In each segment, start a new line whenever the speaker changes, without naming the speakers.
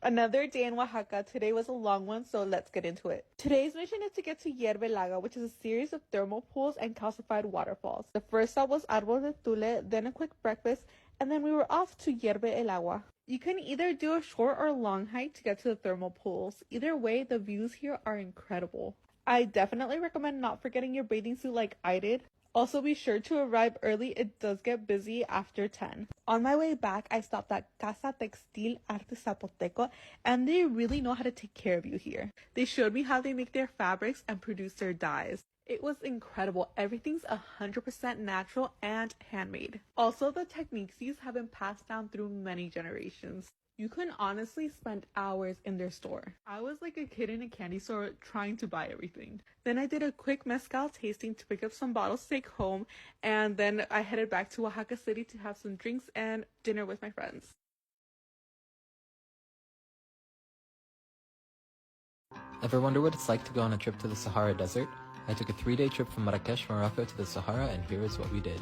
Another day in Oaxaca. Today was a long one, so let's get into it. Today's mission is to get to Hierve el Agua, which is a series of thermal pools and calcified waterfalls. The first stop was Árbol de Tule, then a quick breakfast, and then we were off to Hierve el Agua. You can either do a short or long hike to get to the thermal pools. Either way, the views here are incredible. I definitely recommend not forgetting your bathing suit like I did. Also, be sure to arrive early. It does get busy after 10. On my way back, I stopped at Casa Textil Arte Zapoteco, and they really know how to take care of you here. They showed me how they make their fabrics and produce their dyes. It was incredible. Everything's 100% natural and handmade. Also, the techniques used have been passed down through many generations. You can honestly spend hours in their store. I was like a kid in a candy store trying to buy everything. Then I did a quick mezcal tasting to pick up some bottles to take home, and then I headed back to Oaxaca City to have some drinks and dinner with my friends.
Ever wonder what it's like to go on a trip to the Sahara Desert? I took a 3-day trip from Marrakesh, Morocco to the Sahara, and here is what we did.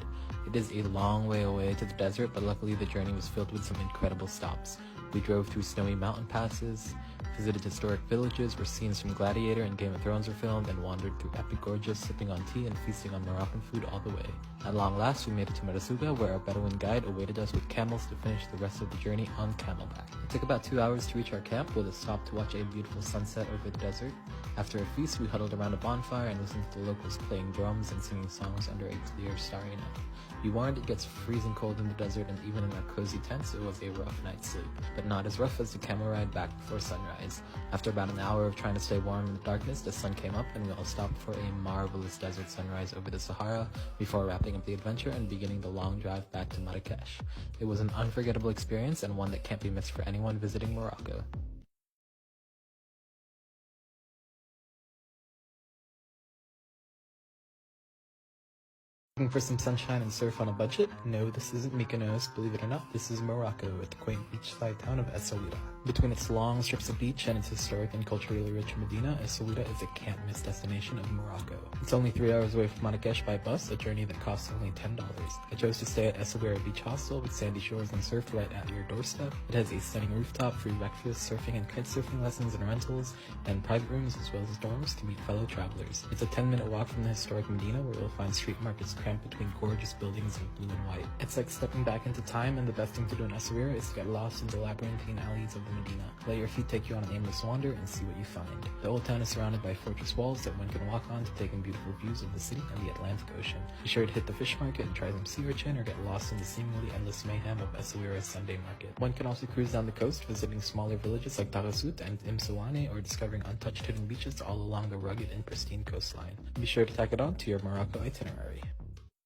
It is a long way away to the desert, but luckily the journey was filled with some incredible stops. We drove through snowy mountain passes, visited historic villages where scenes from Gladiator and Game of Thrones were filmed, and wandered through epic gorges, sipping on tea and feasting on Moroccan food all the way. At long last, we made it to Marasuga, where our Bedouin guide awaited us with camels to finish the rest of the journey on camelback. It took about 2 hours to reach our camp, with a stop to watch a beautiful sunset over the desert. After a feast, we huddled around a bonfire and listened to the locals playing drums and singing songs under a clear, starry night. Be warned, it gets freezing cold in the desert, and even in our cozy tents, it was a rough night's sleep. But not as rough as the camel ride back before sunrise. After about an hour of trying to stay warm in the darkness, the sun came up and we all stopped for a marvelous desert sunrise over the Sahara before wrapping up the adventure and beginning the long drive back to Marrakesh. It was an unforgettable experience and one that can't be missed for anyone visiting Morocco. Looking for some sunshine and surf on a budget? No, this isn't Mykonos, believe it or not, this is Morocco at the quaint beachside town of Essaouira. Between its long strips of beach and its historic and culturally rich Medina, Essaouira is a can't-miss destination of Morocco. It's only 3 hours away from Marrakesh by bus, a journey that costs only $10. I chose to stay at Essaouira Beach Hostel with sandy shores and surf right at your doorstep. It has a stunning rooftop, free breakfast, surfing and kitesurfing lessons and rentals, and private rooms as well as dorms to meet fellow travelers. It's a 10-minute walk from the historic Medina, where you'll find street markets cramped between gorgeous buildings of blue and white. It's like stepping back into time, and the best thing to do in Essaouira is to get lost in the labyrinthine alleys of the Medina. Let your feet take you on an aimless wander and see what you find. The old town is surrounded by fortress walls that one can walk on to take in beautiful views of the city and the Atlantic Ocean. Be sure to hit the fish market and try some sea urchin, or get lost in the seemingly endless mayhem of Essaouira's Sunday market. One can also cruise down the coast, visiting smaller villages like Taghazout and Imsawane, or discovering untouched hidden beaches all along the rugged and pristine coastline. Be sure to tack it on to your Morocco itinerary.